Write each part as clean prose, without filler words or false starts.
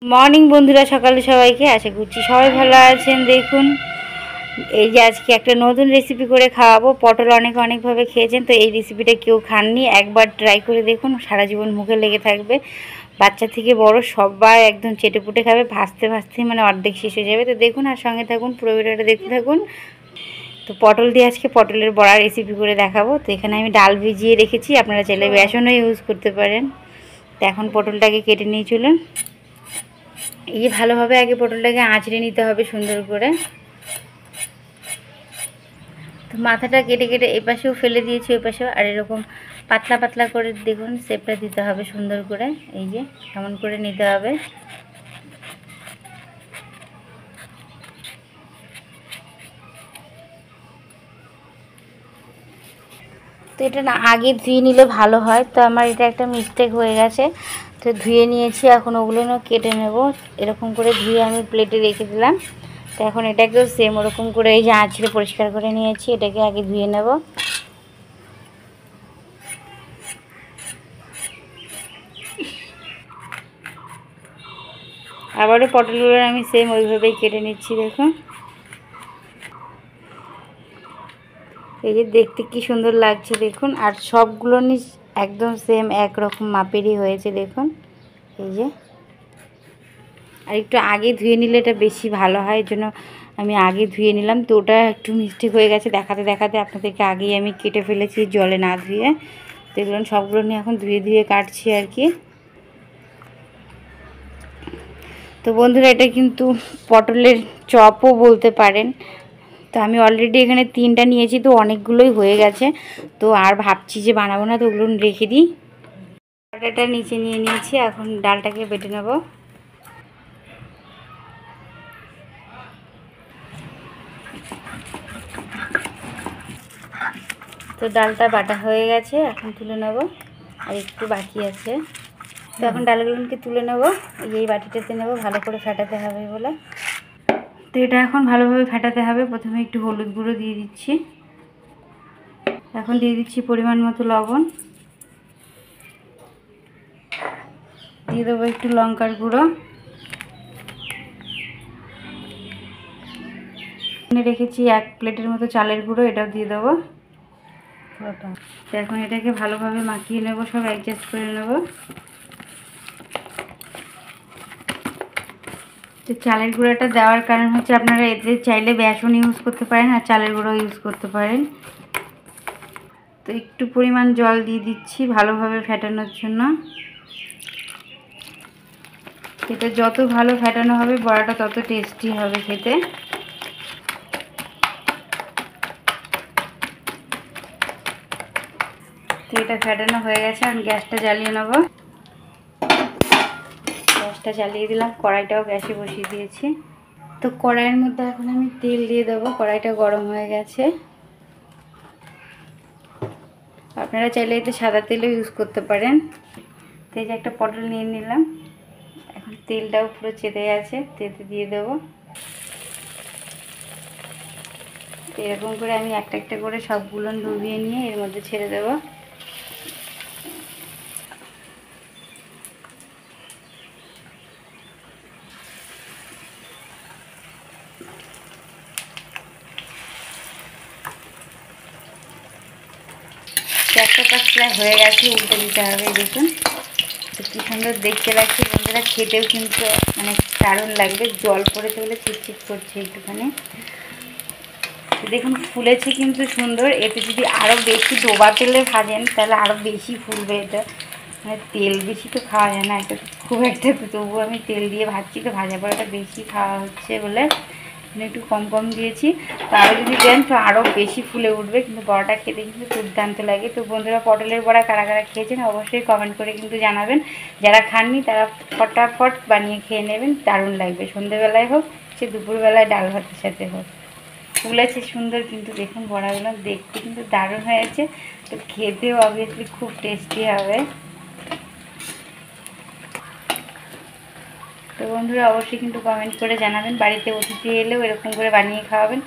Morning বন্ধুরা, সকালে সবাইকে আশা করছি সবাই ভালো আছেন। দেখুন, এই যে আজকে একটা নতুন রেসিপি করে খাওয়াবো। পটল অনেকভাবে খেয়েছেন, তো এই রেসিপিটা কেউ খাননি, একবার ট্রাই করে দেখুন, সারা জীবন মুখে লেগে থাকবে। বাচ্চা থেকে বড় সবাই একদম চেটেপুটে খাবে, ভাজতে মানে অর্ধেক শেষ হয়ে যাবে। তো দেখুন আর সঙ্গে থাকুন, পুরো ভিডিওটা দেখতে থাকুন। তো পটল দিয়ে আজকে পটলের বড়া রেসিপি করে দেখাবো। তো এখানে আমি ডাল ভিজিয়ে রেখেছি, আপনারা চাইলে বেসনও ইউজ করতে পারেন। তো এখন পটলটাকে কেটে নিয়ে চলুন। এই যে ভালোভাবে আগে পটলটাকে আঁচড়ে নিতে হবে সুন্দর করে। তো মাথাটা কেটে এই পাশেও ফেলে দিয়েছি, ওই পাশেও। আর এরকম পাতলা করে দেখুন শেপটা দিতে হবে সুন্দর করে। এই যে এমন করে নিতে হবে। তো এটা না আগে ধুয়ে নিলে ভালো হয়, তো আমার এটা একটা মিস্টেক হয়ে গেছে। তো ধুয়ে নিয়েছি, এখন ওগুলো কেটে নেব। এরকম করে ধুয়ে আমি প্লেটে রেখে দিলাম। তো এখন এটাকেও সেম ওরকম করে এই যে আঁচড়ে পরিষ্কার করে নিয়েছি, এটাকে আগে ধুয়ে নেব। আবারও পটলগুলো আমি সেম ওইভাবেই কেটে নিচ্ছি। দেখুন, এই যে দেখতে কি সুন্দর লাগছে দেখুন। আর সবগুলো একদম সেম একরকম মাপেরই হয়েছে দেখুন। এই যে আর একটু আগে ধুয়ে নিলে এটা বেশি ভালো হয়, এর জন্য আমি আগে ধুয়ে নিলাম। তো ওটা একটু মিস্টেক হয়ে গেছে, দেখাতে আপনাদেরকে আগেই আমি কেটে ফেলেছি জলে না ধুয়ে। তো এগুলো সবগুলো নিয়ে এখন ধুয়ে কাটছি আর কি। তো বন্ধুরা, এটা কিন্তু পটলের চপও বলতে পারেন। তো আমি অলরেডি এখানে 3টা নিয়েছি, তো অনেকগুলোই হয়ে গেছে। তো আর ভাবছি যে বানাবো না, তো ওগুলো রেখে দিই। ডালটা নিচে নিয়ে নিয়েছি, এখন ডালটাকে বেটে নেব। তো ডালটা বাটা হয়ে গেছে, এখন তুলে নেব। আর একটু বাকি আছে, তো এখন ডালগুলোকে তুলে নেব। এই বাটিটাতে নেব, ভালো করে ফেটাতে হবে বলে। তো এটা এখন ভালোভাবে ফেটাতে হবে। প্রথমে একটু হলুদ গুঁড়ো দিয়ে দিচ্ছি, এখন দিয়ে দিচ্ছি পরিমাণ মতো লবণ, দিয়ে দেবো একটু লঙ্কার গুঁড়ো, রেখেছি 1 প্লেটের মতো চালের গুঁড়ো, এটাও দিয়ে দেবো। তো এখন এটাকে ভালোভাবে মাখিয়ে নেব, সব অ্যাডজাস্ট করে নেব। তো চালের গুঁড়োটা দেওয়ার কারণ হচ্ছে আপনারা এতে চাইলে বেসন ইউজ করতে পারেন আর চালের গুঁড়ো ইউজ করতে পারেন। তো একটু পরিমাণ জল দিয়ে দিচ্ছি ভালোভাবে ফেটানোর জন্য। এটা যত ভালো ফেটানো হবে বড়াটা তত টেস্টি হবে খেতে। তো এটা ফেটানো হয়ে গেছে, আমি গ্যাসটা জ্বালিয়ে নেব। গ্যাসটা জ্বালিয়ে দিলাম, কড়াইটাও গ্যাসে বসিয়ে দিয়েছি। তো কড়াইয়ের মধ্যে এখন আমি তেল দিয়ে দেবো, কড়াইটা গরম হয়ে গেছে। আপনারা চাইলে এতে সাদা তেলও ইউজ করতে পারেন। তো এই যে একটা পটল নিয়ে নিলাম, এখন তেলটাও পুরো চেতে গেছে, তেতে দিয়ে দেবো। এরকম করে আমি একটা করে সবগুলো ডুবিয়ে নিয়ে এর মধ্যে ছেড়ে দেবো। একটা পাশ প্রায় হয়ে গেছে, উল্টে দিতে হবে। দেখুন তো কী সুন্দর দেখতে লাগছে বন্ধুরা, খেতেও কিন্তু মানে দারুণ লাগবে। জল পড়েছে বলে চিটচিট করছে একটুখানি। দেখুন ফুলেছে কিন্তু সুন্দর। এতে যদি আরও বেশি ডোবা তেলে ভাজেন তাহলে আরও বেশি ফুলবে। এটা মানে তেল বেশি তো খাওয়া যায় না, এটা খুব একটা, তো তবুও আমি তেল দিয়ে ভাজছি। তো ভাজা পড়াটা বেশি খাওয়া হচ্ছে বলে একটু কম দিয়েছি। তো আরও যদি দেন তো আরও বেশি ফুলে উঠবে, কিন্তু বড়াটা খেতে কিন্তু দুর্দান্ত লাগে। তো বন্ধুরা, পটলের বড়া কারা খেয়েছেন অবশ্যই কমেন্ট করে কিন্তু জানাবেন। যারা খাননি তারা ফটাফট বানিয়ে খেয়ে নেবেন, দারুণ লাগবে। সন্ধ্যেবেলায় হোক, সে দুপুরবেলায় ডাল ভাতের সাথে হোক। ফুলেছে সুন্দর, কিন্তু দেখুন বড়াগুলো দেখতে কিন্তু দারুণ হয়েছে। তো খেতেও অবভিয়াসলি খুব টেস্টি হবে। তো বন্ধুরা, অবশ্যই কিন্তু কমেন্ট করে জানাবেন। বাড়িতে অতিথি এলেও এরকম করে বানিয়ে খাওয়াবেন,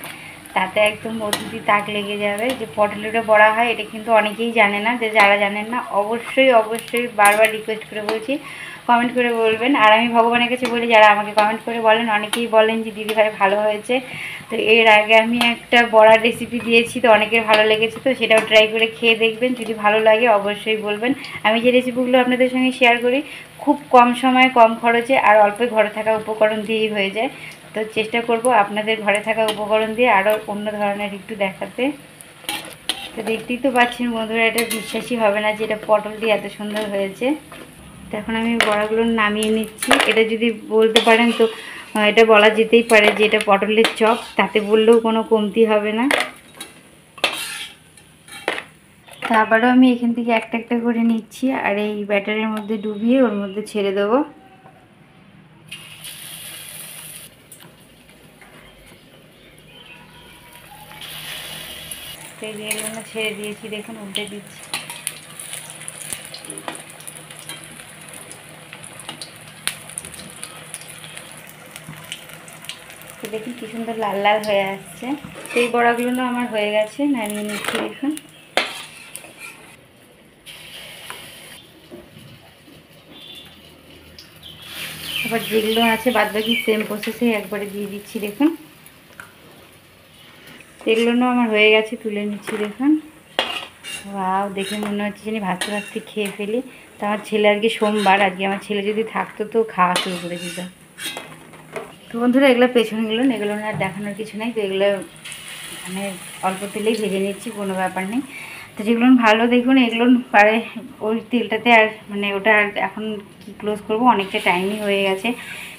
তাতে একদম অতিথি তাক লেগে যাবে। যে পটলেরও বড়া হয় এটা কিন্তু অনেকেই জানে না। যে যারা জানেন না অবশ্যই বারবার রিকোয়েস্ট করে বলছি, কমেন্ট করে বলবেন। আর আমি ভগবানের কাছে বলি, যারা আমাকে কমেন্ট করে বলেন, অনেকেই বলেন যে দিদিভাই ভালো হয়েছে। তো এর আগে আমি একটা বড়ার রেসিপি দিয়েছি, তো অনেকের ভালো লেগেছে, তো সেটাও ট্রাই করে খেয়ে দেখবেন। যদি ভালো লাগে অবশ্যই বলবেন। আমি যে রেসিপিগুলো আপনাদের সঙ্গে শেয়ার করি খুব কম সময়ে কম খরচে আর অল্প ঘরে থাকা উপকরণ দিয়েই হয়ে যায়। তো চেষ্টা করব আপনাদের ঘরে থাকা উপকরণ দিয়ে আরও অন্য ধরনের একটু দেখাতে। তো দেখতেই তো পাচ্ছেন বন্ধুরা, এটা বিশ্বাসই হবে না যে এটা পটল দিয়ে এত সুন্দর হয়েছে। তো এখন আমি বড়াগুলো নামিয়ে নিচ্ছি। এটা যদি বলতে পারেন তো এটা বলা যেতেই পারে যে এটা পটলের চপ, তাতে বললেও কোনো কমতি হবে না। তারপরেও আমি এখান থেকে একটা একটা করে নিচ্ছি আর এই ব্যাটারের মধ্যে ডুবিয়ে ওর মধ্যে ছেড়ে দেবো। তেলগুলো ছেড়ে দিয়েছি, দেখুন উল্টে দিচ্ছি। তো দেখুন কি সুন্দর লাল লাল হয়ে আসছে। সেই বড়াগুলো আমার হয়ে গেছে, নামিয়ে নিচ্ছি। দেখুন আবার যেগুলো আছে বাদ বাকি সেম প্রসেসে একবারে দিয়ে দিচ্ছি। দেখুন এগুলো আমার হয়ে গেছে, তুলে নিচ্ছি। দেখুন ওয়াও, দেখে মনে হচ্ছে জানি ভাজতে ভাজতে খেয়ে ফেলি। তো আমার ছেলে আজকে সোমবার, আজকে আমার ছেলে যদি থাকতো তো খাওয়া শুরু করে দিত। তো বন্ধুরা এগুলো পেছনগুলো, এগুলো আর দেখানোর কিছু নেই। তো এগুলো মানে অল্প তেলেই ভেজে নিচ্ছি, কোনো ব্যাপার নেই। তো যেগুলো ভালো দেখুন এগুলো পারে ওই তেলটাতে আর মানে ওটা আর এখন কি ক্লোজ করব, অনেকটা টাইমই হয়ে গেছে,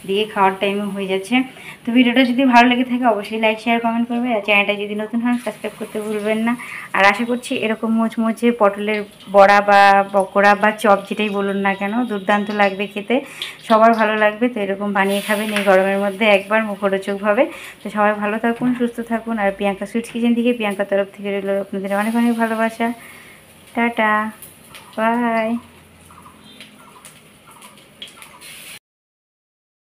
দিয়ে খাওয়ার টাইমও হয়ে যাচ্ছে। তো ভিডিওটা যদি ভালো লেগে থাকে অবশ্যই লাইক শেয়ার কমেন্ট করবে, আর চ্যানেলটা যদি নতুন হন সাবস্ক্রাইব করতে ভুলবেন না। আর আশা করছি এরকম মোচমোচে পটলের বড়া বা পকোড়া বা চপ যেটাই বলুন না কেন দুর্দান্ত লাগবে খেতে, সবার ভালো লাগবে। তো এরকম বানিয়ে খাবেন এই গরমের মধ্যে একবার মুখরোচকভাবে। তো সবাই ভালো থাকুন, সুস্থ থাকুন। আর প্রিয়াঙ্কা সুইটস কিচেন থেকে, প্রিয়াঙ্কার তরফ থেকে রইল আপনাদের অনেক অনেক ভালোবাসা। Tata, by.